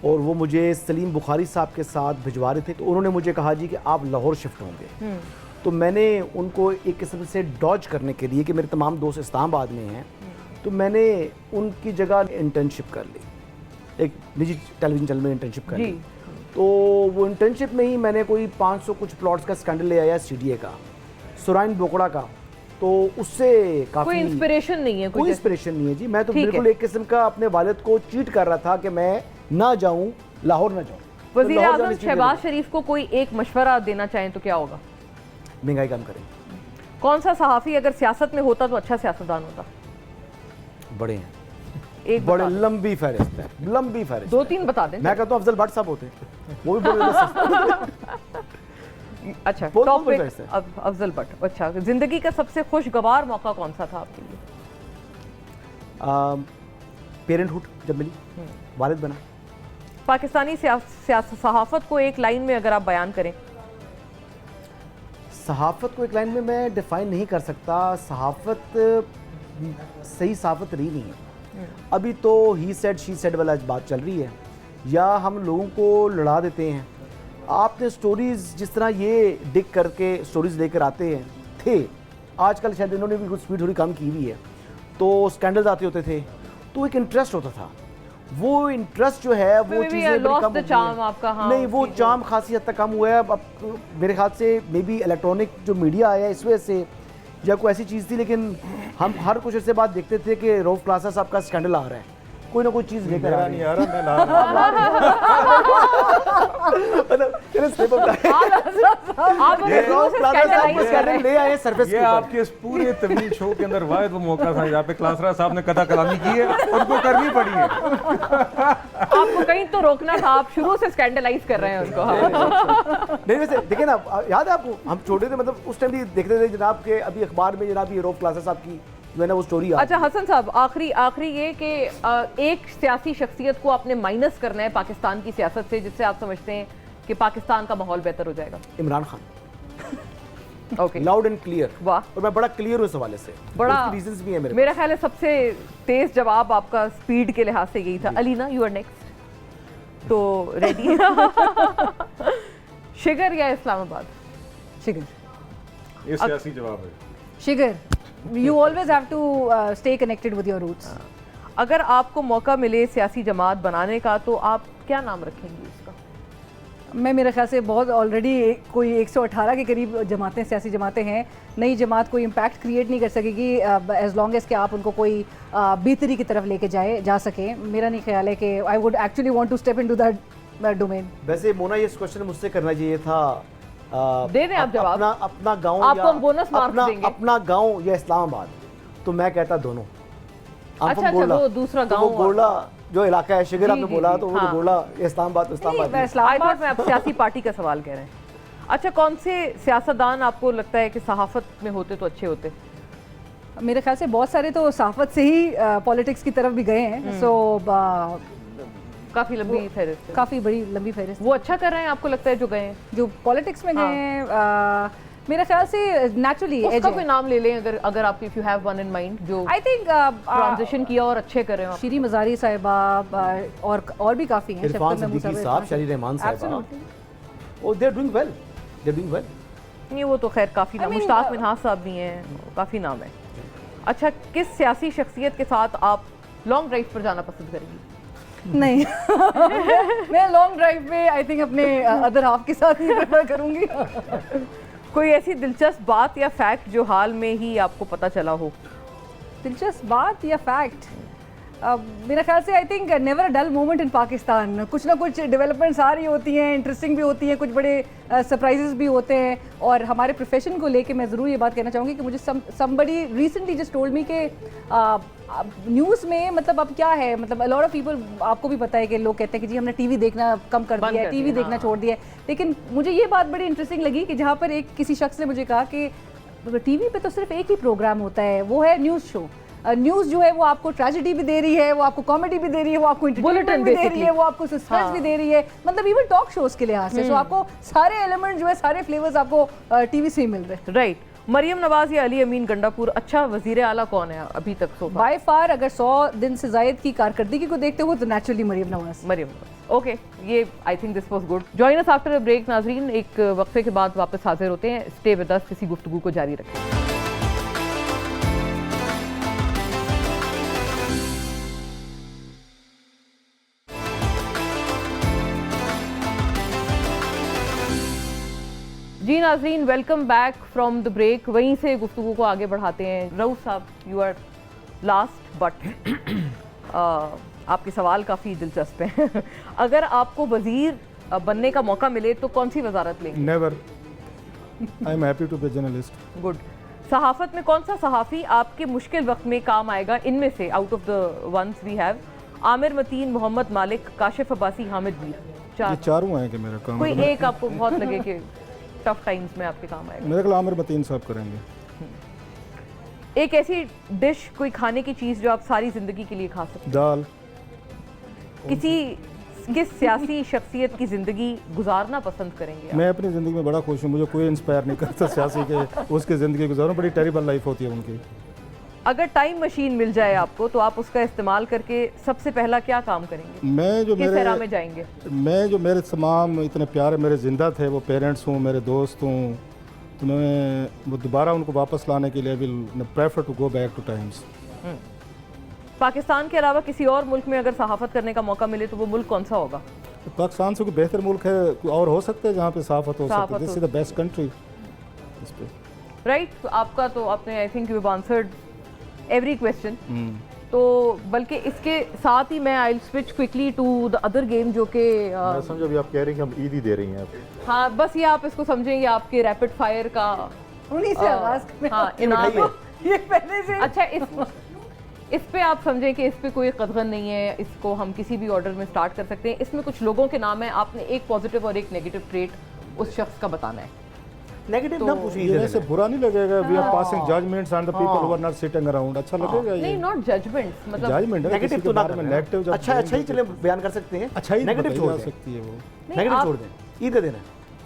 और वो मुझे सलीम बुखारी साहब के साथ भिजवा रहे थे। तो उन्होंने मुझे कहा जी कि आप लाहौर शिफ्ट होंगे। तो मैंने उनको एक किस्म से डॉज करने के लिए कि मेरे तमाम दोस्त इस्लामाबाद में हैं, तो मैंने उनकी जगह इंटर्नशिप कर ली, एक निजी टेलीविज़न चैनल में इंटर्नशिप कर ली। तो वो इंटर्नशिप में ही मैंने कोई 500 कुछ प्लॉट्स का स्कैंडल ले आया सीडीए का, सुराइन बोकड़ा का। तो उससे काफ़ी कोई इंस्पिरेशन नहीं है? कोई इंस्पिरेशन नहीं है जी। मैं तो बिल्कुल एक किस्म का अपने वालिद को चीट कर रहा था कि मैं ना जाऊं, लाहौर ना जाऊं। वज़ीर आज़म शहबाज शरीफ को कोई एक मशवरा देना चाहें तो क्या होगा? महंगाई कम करें। कौन सा सहाफ़ी अगर सियासत में होता तो अच्छा सियासतदान होता? बड़े हैं, एक बड़े लंबी फहरिस्त है, लंबी फहरिस्त। 2-3 बता दें। मैं कहता हूँ अफजल भट्ट साहब होते, वो भी बड़े अच्छा, टॉपिक अफजल भट्ट। अच्छा, जिंदगी का सबसे खुशगवार मौका कौन सा था आपके लिए? पेरेंटहुड जब मिली, वालिद बना। पाकिस्तानी सहाफ़त को एक लाइन में अगर आप बयान करें? सहाफ़त को एक लाइन में मैं डिफ़ाइन नहीं कर सकता। सहाफ़त सही सहाफ़त रही नहीं है। अभी तो ही सेड शी सेड वाला बात चल रही है, या हम लोगों को लड़ा देते हैं। आपने स्टोरीज़ जिस तरह ये डिग करके स्टोरीज़ लेकर आते हैं थे, आजकल शायद इन्होंने भी कुछ स्पीड थोड़ी कम की हुई है, तो स्कैंडल्स आते होते थे तो एक इंटरेस्ट होता था। वो इंटरेस्ट जो है वो चीज़ें कम हो गई आपका। हाँ, नहीं, वो चार्म खासी हद तक कम हुआ है। अब मेरे ख्याल से मे बी इलेक्ट्रॉनिक जो मीडिया आया इस वजह से, या कोई ऐसी चीज़ थी। लेकिन हम हर कुछ ऐसे बात देखते थे कि रऊफ क्लासा साहब का स्कैंडल आ रहा है, कोई ना कोई चीज़ लेकर आ नहीं आ रहा, मैं ला रहा ले आए सरफेस। ये आपके इस पूरे तवील शो के अंदर वाहिद वो मौका था जहाँ पे क्लासरा साहब ने कदा कलामी की है, उनको करनी पड़ी है। आपको कहीं तो रोकना था, आप शुरू से स्कैंडलाइज कर रहे हैं उनको। नहीं वैसे देखिए ना, याद है आपको, हम छोटे थे, मतलब उस टाइम भी देखते थे जनाब के, अभी अखबार में जनाब ये रऊफ क्लासा साहब की मैंने वो स्टोरी। अच्छा हसन साहब, आखिरी ये कि एक सियासी शख्सियत को आपने माइनस करना है पाकिस्तान की सियासत से, जिससे आप समझते हैं कि पाकिस्तान का माहौल बेहतर हो जाएगा। Imran Khan. Okay, loud and clear. वाह, और मैं बड़ा क्लियर हूँ इस हवाले से, बड़ा रीजंस भी है मेरा ख्याल है सबसे तेज जवाब आपका स्पीड के लिहाज से यही था। अलीना, यू आर नेक्स्ट, तो रेडी? शिगर या इस्लामाबाद? शिगर। ये सियासी जवाब है। Shigar. You always have to stay connected with your roots. अगर आपको मौका मिले सियासी जमात बनाने का तो आप क्या नाम रखेंगे उसका? मैं मेरे ख्याल से बहुत ऑलरेडी कोई 118 के करीब जमातें, सियासी जमातें हैं। नई जमात कोई इम्पैक्ट क्रिएट नहीं कर सकेगी एज लॉन्ग एज कि आप उनको कोई बेहतरी की तरफ लेके जा सकें। मेरा नहीं ख्याल है कि I would actually want to step into that domain. वैसे मोना ये क्वेश्चन मुझसे करना चाहिए था। दे दें आप जवाब। अपना गांव आपको हम बोनस मार्क्स देंगे। अपना गांव या इस्लामाबाद, तो मैं कहता दोनों। अच्छा, वो दूसरा गांव, वो गोला जो इलाका है, शिगर आपने बोला, तो वो गोला इस्लामाबाद। इस्लामाबाद में आप सियासी पार्टी का सवाल कह रहे हैं। अच्छा, कौन से सियासतदान आपको लगता है कि सहाफत में होते तो अच्छे होते? मेरे ख्याल से बहुत सारे तो सहाफत से ही पॉलिटिक्स की तरफ भी गए हैं। सो काफी लंबी फहरिस्त, काफी बड़ी लंबी फहरिस्त। वो अच्छा कर रहे हैं आपको लगता है जो गए हैं, जो पॉलिटिक्स में गए हैं? मेरे ख्याल से नेचुरली उसका कोई नाम ले लें अगर आप, if you have one in mind जो आई थिंक ट्रांजिशन किया और अच्छे कर रहे हैं। शीरी मज़ारी साहिबा और भी काफ़ी हैं, इरफान सिद्दीकी साहब, शरी रहमान साहिबा, oh they are doing well, they are doing well. नहीं, वो तो खैर काफ़ी नाम, मुश्ताक मिन्हाज साहब भी हैं, काफ़ी नाम है। अच्छा, किस सियासी शख्सियत के साथ आप लॉन्ग ड्राइव पर जाना पसंद करेंगी? नहीं मैं लॉन्ग ड्राइव पे आई थिंक अपने अदर हाफ के साथ ही प्रेफर करूंगी। कोई ऐसी दिलचस्प बात या फैक्ट जो हाल में ही आपको पता चला हो? दिलचस्प बात या फैक्ट? मेरा ख्याल से I think never a dull moment in Pakistan. कुछ ना कुछ डेवलपमेंट्स आ रही होती हैं, इंटरेस्टिंग भी होती हैं, कुछ बड़े सरप्राइजेस भी होते हैं। और हमारे प्रोफेशन को लेके मैं ज़रूर ये बात कहना चाहूँगी कि मुझे somebody recently just told me कि न्यूज़ में मतलब अब क्या है, मतलब अ लॉट ऑफ पीपल, आपको भी पता है कि लोग कहते हैं कि जी हमने टीवी देखना कम कर दिया है, टीवी देखना छोड़ दिया है। लेकिन मुझे ये बात बड़ी इंटरेस्टिंग लगी कि जहाँ पर एक किसी शख्स ने मुझे कहा कि टीवी पे तो सिर्फ एक ही प्रोग्राम होता है, वो है न्यूज़ शो। न्यूज़ जो है वो आपको ट्रेजेडी भी दे रही है, वो आपको कॉमेडी भी दे रही है, वो आपको एंटरटेनमेंट भी दे रही है, वो आपको सस्पेंस भी दे रही है, मतलब इवन टॉक शोज के लिहाज से। सो आपको सारे एलिमेंट जो है, सारे फ्लेवर्स आपको टीवी से ही मिल रहे हैं। राइट। मरियम नवाज या अली अमीन गंडापुर अच्छा वजीर आला कौन है अभी तक? सो बाय फार अगर 100 दिन से जायद की कारकर्दगी को देखते हो तो नेचुरली मरियम नवाज। मरियम नवाज, ओके, ये I think this was good. Join us after a break नाजरीन, एक वक्फे के बाद वापस हाजिर होते हैं। स्टे विद अस, इसी गुफ्तगू को जारी रखें। जी नाजरीन, welcome back from the break. वहीं से गुफ्तगू को आगे बढ़ाते हैं। रऊफ साहब, यू आर लास्ट बट आपके सवाल काफ़ी दिलचस्प हैं। अगर आपको वजीर बनने का मौका मिले तो कौन सी वजारत लेंगे? Never, I am happy to be journalist. Good. सहाफ़त में कौन सा सहाफ़ी आपके मुश्किल वक्त में काम आएगा? इनमें से out of the ones we have Aamir Mateen, Mohammad Malik, Kashif Abbasi, Hamid Mir. ये चारों हैं कि मेरा काम कोई एक आपको बहुत लगे कि टफ टाइम्स में आपके काम आएगा? मेरे ख्याल आमिर मतीन साहब करेंगे। एक ऐसी डिश, कोई खाने की चीज़ जो आप सारी ज़िंदगी के लिए खा सकते? दाल। किस सियासी शख्सियत की ज़िंदगी गुजारना पसंद करेंगे आप? मैं अपनी ज़िंदगी में बड़ा खुश हूँ, मुझे कोई इंस्पायर नहीं करता सियासी के उसकी ज़िंदगी गुजारूँ, बड़ी टेरिबल लाइफ होती है उनकी। अगर टाइम मशीन मिल जाए आपको तो आप उसका इस्तेमाल करके सबसे पहला क्या काम करेंगे? किस एरा में जाएंगे? मैं जो मेरे तमाम इतने प्यारे मेरे ज़िंदा थे, वो पेरेंट्स हूँ, मेरे दोस्त हूँ, तो मैं वो दोबारा उनको वापस लाने के लिए will prefer to go back to times. Pakistan के अलावा किसी और मुल्क में अगर सहाफ़त करने का मौका मिले तो वो मुल्क कौन सा होगा? तो पाकिस्तान से कोई बेहतर मुल्क है कोई और हो सकता है जहाँ पे सहाफ़त हो सकती है? This is the best country इस पे। राइट। आपका तो आपने I think you have answered every question. तो बल्कि इसके साथ ही मैं I switch quickly to the other game जो कि मैं समझो अभी आप कह रहे हैं कि हम ईद ही दे रही हैं आप। हाँ, बस ये आप इसको समझेंगे आपके रैपिड फायर का उन्हीं से आगाज हाँ इनाम। ये पहले से अच्छा, इस पे आप समझें कि इस पे कोई कदगन नहीं है, इसको हम किसी भी ऑर्डर में स्टार्ट कर सकते हैं। इसमें कुछ लोगों के नाम है, आपने एक पॉजिटिव और एक नेगेटिव ट्रेट उस शख्स का बताना है। नेगेटिव ना पूछिए, ये ऐसे बुरा नहीं लगेगा। We are passing judgments on the people who are not sitting around. अच्छा लगेगा ये? नहीं, नॉट जजमेंट्स, मतलब जजमेंट है नेगेटिव किसी तो के ना बारे में करें। नेगेटिव जब अच्छा ही चले बयान कर सकते हैं। अच्छा ही नेगेटिव छोड़ जा दें, सकती है वो, नेगेटिव छोड़ दें, ईद दे देना।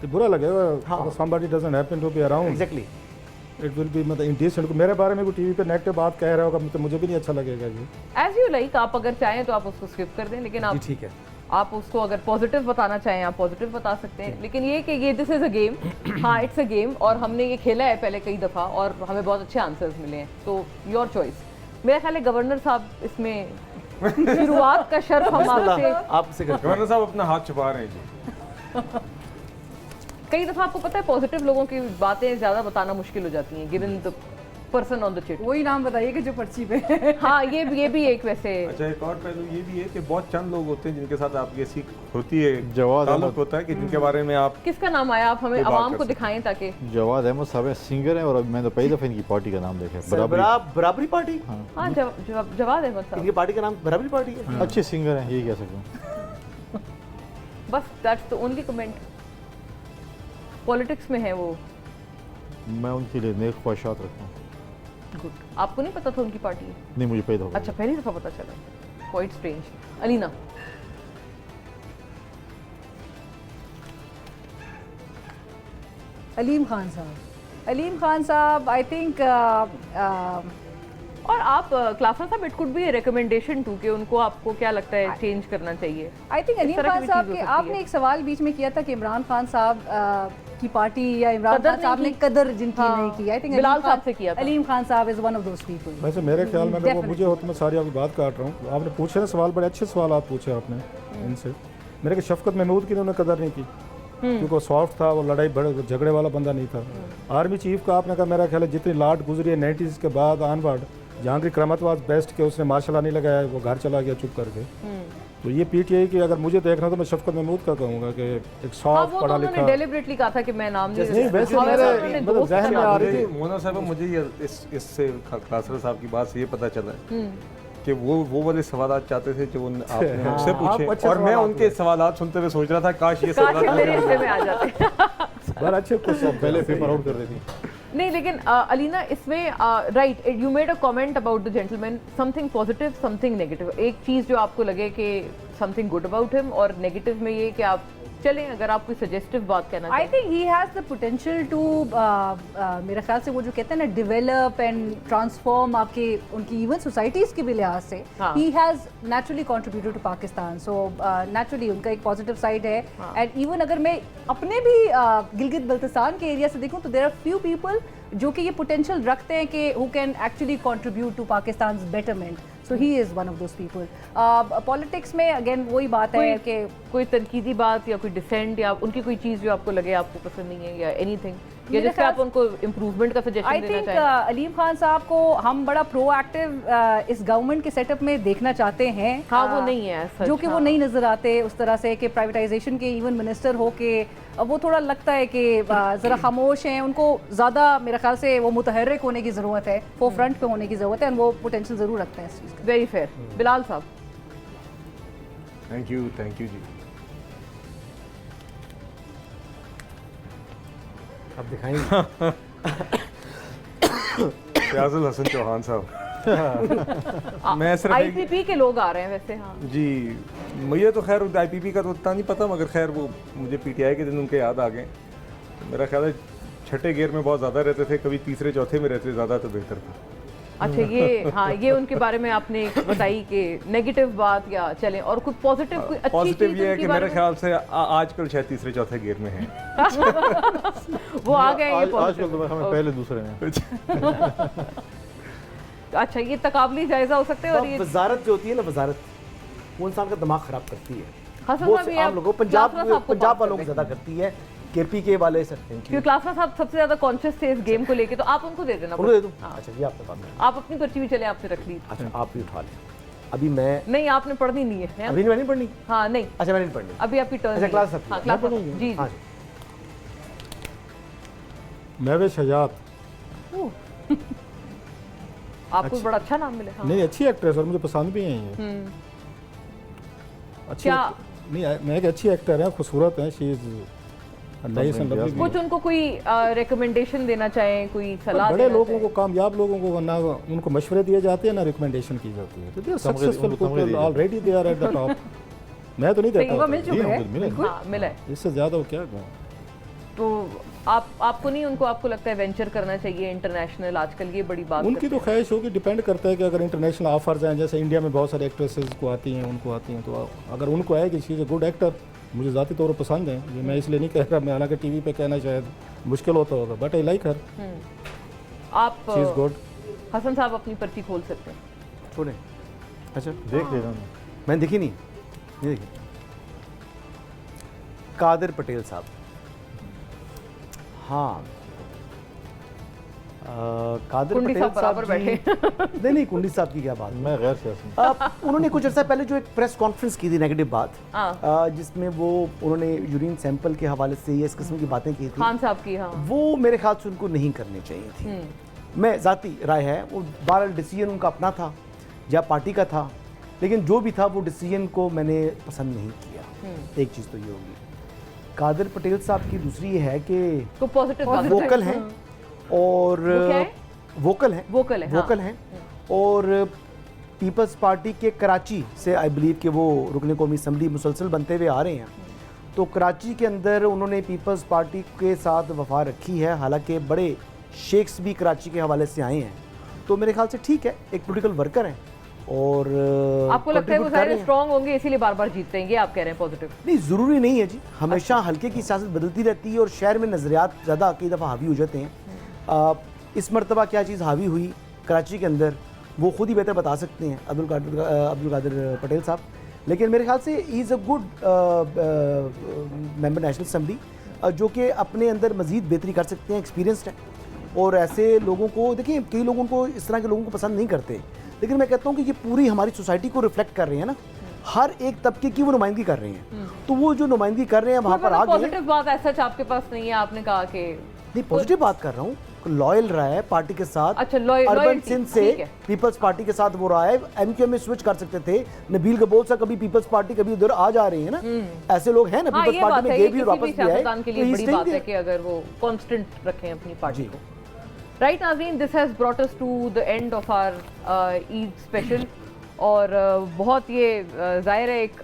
तो बुरा लगेगा। Somebody doesn't happen to be around, exactly it will be मतलब इंडिसेंट। मेरे बारे में कोई टीवी पे नेगेटिव बात कह रहा होगा तो मुझे भी नहीं अच्छा लगेगा ये। एज यू लाइक, आप अगर चाहें तो आप उसको स्किप कर दें, लेकिन आप ठीक है, आप उसको अगर पॉजिटिव बताना चाहें आप पॉजिटिव बता सकते हैं। लेकिन ये कि ये दिस इज़ अ गेम। हाँ, इट्स अ गेम, और हमने ये खेला है पहले कई दफ़ा और हमें बहुत अच्छे आंसर्स मिले हैं। तो योर चॉइस। मेरा ख्याल है गवर्नर साहब इसमें शुरुआत का शर्फ हम आपसे करते हैं। गवर्नर साहब अपना हाथ छुपा रहे हैं जी। कई दफ़ा आपको पता है पॉजिटिव लोगों की बातें ज़्यादा बताना मुश्किल हो जाती हैं given the person on the chit. वही नाम बताइए कि जो पर्ची पे है। हाँ, ये भी एक वैसे। अच्छा, एक और पहलू ये भी है कि बहुत चंद लोग होते हैं जिनके साथ आपकी ऐसी होती है, जवाद ताल्लुक अहमद होता है कि जिनके बारे में आप किसका नाम आया, आप हमें बात आवाम कर को सकते दिखाएं ताकि। जवाद अहमद साहब हैं, सिंगर हैं, और अभी मैंने तो पहली दफ़ा इनकी पार्टी का नाम देखा है, बराबरी। बराबरी पार्टी, हाँ, जवाद अहमद साहब इनकी पार्टी का नाम बराबरी पार्टी है। अच्छे सिंगर हैं, यही कह सकता हूँ। बस that's the only comment. Politics में है वो। मैं उनके लिए नेक ख्वाहिशात रखता हूँ। गुड। आपको नहीं पता था उनकी पार्टी है? नहीं, मुझे पैदा होगा। अच्छा, पहली दफ़ा पता चला। Quite strange. अलीना, अलीम खान साहब। अलीम खान साहब आई थिंक और आप क्लासा साहब, it could be recommendation to कि उनको आपको क्या लगता है चेंज करना चाहिए? आई थिंक अलीम तरह की खान भी साहब चीज़ के हो सकती आपने है। एक सवाल बीच में किया था कि इमरान खान साहब की पार्टी या इमरान कदर खान साहब नहीं ने कदर जिनकी हाँ, नहीं की। आई थिंक बिलाल साहब से किया था। अलीम खान साहब is one of those people. वैसे मेरे ख्याल में अगर वो मुझे हो तो मैं सारी आपकी बात काट रहा हूँ। आपने पूछे ना सवाल, बड़े अच्छे सवाल आप पूछे आपने इनसे। मेरे को शफकत महमूद की उन्होंने कदर नहीं की क्योंकि वो सॉफ्ट था, वो लड़ाई बड़े झगड़े वाला बंदा नहीं था। आर्मी चीफ का आपने कहा, मेरा ख्याल है जितनी लाट गुजरी है 90s के बाद ऑनवर्ड, जहांगीर करामत वाज बेस्ट के उसने मार्शल नहीं लगाया, वो घर चला गया चुप करके। तो ये पीटीआई की अगर मुझे देखना तो मैं शफकत महमूद का कहूँगा कि एक सॉफ्ट पढ़ा लिखा, डेलिबरेटली कहा था कि मैं नाम नहीं वैसे मेरे मतलब जहन में आ रही थी। मोना साहब मुझे ये इससे क्लासर साहब की बात से ये पता चला है कि वो वाले सवालात चाहते थे जो आपने मुझसे पूछे, और मैं उनके सवालात सुनते हुए सोच रहा था काश ये सवालात मेरे हिस्से में आ जाते। बड़ा अच्छे क्वेश्चन पहले पेपर आउट कर देती। नहीं लेकिन अलीना इसमें right you made a comment about the gentleman, something positive something negative, एक चीज़ जो आपको लगे कि समथिंग गुड अबाउट हिम, और नेगेटिव में ये कि आप चलें अगर आप कोई सजेस्टिव बात कहना I think he has the potential to, मेरे ख्याल से वो जो कहते हैं ना डेवलप एंड ट्रांसफॉर्म आपके उनकी इवन सोसाइटीज़ के भी लिहाज से, he has naturally contributed to Pakistan, so naturally उनका एक पॉजिटिव साइड है। एंड इवन अगर मैं अपने भी गिलगित बल्तिस्तान के एरिया से देखूँ तो देयर आर फ्यू पीपल जो कि ये पोटेंशियल रखते हैं कि who can actually contribute to Pakistan betterment, so he is one of those people. Politics में अगेन वही बात है कि कोई तनकीदी बात या कोई डिसेंट या उनकी कोई चीज़ जो आपको लगे आपको पसंद नहीं है या एनीथिंग, या जिससे आप उनको इम्प्रूवमेंट का सजेशन देना चाहें। आई थिंक अलीम खान साहब को हम बड़ा प्रोएक्टिव इस गवर्नमेंट के सेटअप में देखना चाहते हैं। हाँ वो नहीं है सच, जो कि वो नहीं नज़र आते उस तरह से कि प्राइवेटाइजेशन के इवन मिनिस्टर हो के वो थोड़ा लगता है कि ज़रा खामोश हैं, उनको ज़्यादा मेरे ख्याल से वो मुतहर्रिक होने की ज़रूरत है, वो फ्रंट पे होने की ज़रूरत है, और वो पोटेंशियल ज़रूर रखते हैं इस चीज़ का। Very fair. बिलाल साहब। थैंक यू जी। अब दिखाएंगे फयाजुल हसन चौहान साहब। मैं सिर्फ आईपीपी के लोग आ रहे हैं वैसे। हाँ जी, मुझे तो खैर आईपीपी का तो उतना नहीं पता, मगर खैर वो मुझे पीटीआई के दिन उनके याद आ गए। मेरा ख्याल है छठे गियर में बहुत ज़्यादा रहते थे, कभी तीसरे चौथे में रहते ज़्यादा तो बेहतर था। अच्छा ये हाँ ये उनके बारे में आपने बताई कि नेगेटिव बात या चलें, और कोई पॉजिटिव कोई अच्छी पॉजिटिव चीज़ ये है उनके कि बारे मेरे ख्याल से आजकल शायद तीसरे चौथे गियर में है। वो आ गए ये आजकल तो हमें पहले दूसरे में। अच्छा ये तकाबली जायजा हो सकते हैं। और ये वजारत जो होती है ना, वजारत वो इंसान का दिमाग खराब करती है। हसन वो साहब ये आम लोगों पंजाब क्लासरा साहब को पंजाब बात वालों को करते ज़्यादा करती है, केपी के वाले सर। क्योंकि क्लासरा साहब सबसे ज्यादा कॉन्शियस थे इस गेम को लेके, तो आप उनको दे देना। उनको दे दूं? अच्छा जी, आपने बात में। आप अपनी पर्ची भी चले आपसे रख ली। अच्छा आप भी उठा लें। अभी मैं नहीं आपने पढ़नी नहीं है। अभी नहीं पढ़नी। हाँ नहीं अच्छा मैंने नहीं पढ़नी। अभी आपकी टर्न। अच्छा क्लास हाँ क्लास जी हाँ महवेश हयात। आपको बड़ा अच्छा नाम मिला। हाँ। नहीं अच्छी एक्ट्रेस और मुझे पसंद भी है ये। अच्छी क्या नहीं, मैं एक अच्छी एक्टर है, खूबसूरत है, शी इज नई संलग्न। कुछ उनको कोई रिकमेंडेशन देना चाहें, कोई सलाह बड़े देना लोगों को, कामयाब लोगों को ना उनको मशवरे दिए जाते हैं ना रिकमेंडेशन की जाती है, तो they are successful people already, they are at the top. मैं तो नहीं देता चाहिए, मिल चुका है चाहिए। हाँ मिला है। इससे ज़्यादा वो क्या कहूँ। तो आपको नहीं, उनको आपको लगता है वेंचर करना चाहिए इंटरनेशनल, आजकल ये बड़ी बात उनकी तो ख्वाहिश होगी, डिपेंड करता है कि अगर इंटरनेशनल ऑफर्स हैं, जैसे इंडिया में बहुत सारे एक्ट्रेसेस को आती हैं, उनको आती हैं, तो अगर उनको है कि she is a good actor, मुझे ज़ाती तौर पर पसंद है, ये मैं इसलिए नहीं कह रहा, मैं हालांकि टीवी पे कहना शायद मुश्किल होता होगा, बट आई लाइक हर, आप शी इज़ गुड। हसन साहब अपनी पर्ची खोल सकते हैं। छोड़े। अच्छा देख लेना। मैंने देखी नहीं देखी। कादिर पटेल साहब। हाँ कादिर कुंडी पटेल साहब बराबर साहब जी नहीं कुंडी साहब की क्या बात। मैं गैर सियासी। उन्होंने कुछ अर्सा पहले जो एक प्रेस कॉन्फ्रेंस की थी नेगेटिव बात, जिसमें वो उन्होंने यूरिन सैंपल के हवाले से ये इस किस्म की बातें की थी खान साहब की। हाँ वो मेरे ख्याल से उनको नहीं करनी चाहिए थी। मैं ज़ाती राय है, वो बहरहाल डिसीजन उनका अपना था या पार्टी का था, लेकिन जो भी था वो डिसीजन को मैंने पसंद नहीं किया। एक चीज़ तो ये होगी। कादिर पटेल साहब की दूसरी ये है कि तो पॉजिटिव वोकल हैं और वोकल हैं और पीपल्स पार्टी के कराची से आई बिलीव कि वो रुकने कौमी असम्बली मुसलसल बनते हुए आ रहे हैं, तो कराची के अंदर उन्होंने पीपल्स पार्टी के साथ वफा रखी है, हालांकि बड़े शेख्स भी कराची के हवाले से आए हैं, तो मेरे ख्याल से ठीक है, एक पॉलिटिकल वर्कर हैं और आपको लगता है वो सारे स्ट्रांग होंगे इसीलिए बार बार जीतते हैं, ये आप कह रहे हैं पॉजिटिव? नहीं ज़रूरी नहीं है जी, हमेशा हल्के की सियासत बदलती रहती है और शहर में नज़रियात ज़्यादा कई दफ़ा हावी हो जाते हैं। इस मरतबा क्या चीज़ हावी हुई कराची के अंदर वो खुद ही बेहतर बता सकते हैं अब्दुल कादिर पटेल साहब, लेकिन मेरे ख्याल से he is a good member national assembly जो कि अपने अंदर मज़ीद बेहतरी कर सकते हैं, एक्सपीरियंसड है और ऐसे लोगों को देखिए, कई लोगों को इस तरह के लोगों को पसंद नहीं करते, लेकिन मैं कहता हूँ कि ये पूरी हमारी सोसाइटी को रिफ्लेक्ट कर रही है ना, हर एक तबके की वो नुमाइंदगी कर रही हैं। तो वो जो नुमाइंदगी कर रहे हैं वहाँ पर आगे पॉजिटिव बात ऐसा आपके पास नहीं है, आपने कहा कि नहीं, पॉजिटिव बात कर रहा हूँ, लॉयल रहा है पार्टी के साथ। अच्छा, अर्बन loyalty, सिंध ठीक से है। पीपल्स पार्टी के साथ वो रहा है, एमक्यूएम में स्विच कर सकते थे। नबील गबोल सा कभी पीपल्स पार्टी कभी उधर आ जा रही है ना, ऐसे लोग हैं ना हाँ, पीपल्स ये पार्टी बात में है, गए ये भी किसी वापस भी भी आए, सियासतदान के लिए तो बड़ी he's बात staying है there। कि अगर वो कांस्टेंट रखें अपनी पार्टी जी। को। राइट नाज़रीन, this has brought us to the end of our Eid special. और बहुत ये ज़ाहिर है एक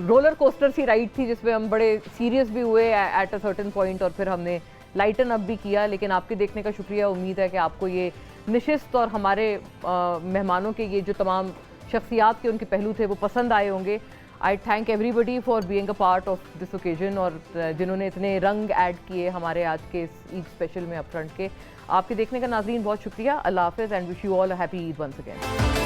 रोलर कोस्टर सी राइड थी जिसमें हम बड़े सीरियस भी हुए एट अ सर्टेन पॉइंट, और फिर हमने लाइटन अप भी किया। लेकिन आपके देखने का शुक्रिया, उम्मीद है कि आपको ये निशिस्त और हमारे मेहमानों के ये जो तमाम शख्सियात के उनके पहलू थे वो पसंद आए होंगे। आई thank everybody for being a part of this occasion, और जिन्होंने इतने रंग ऐड किए हमारे आज के इस ईद स्पेशल में अपफ्रंट के। आपके देखने का नाज़रीन बहुत शुक्रिया। अल्लाह हाफ़िज़ and wish you all a happy Eid once again.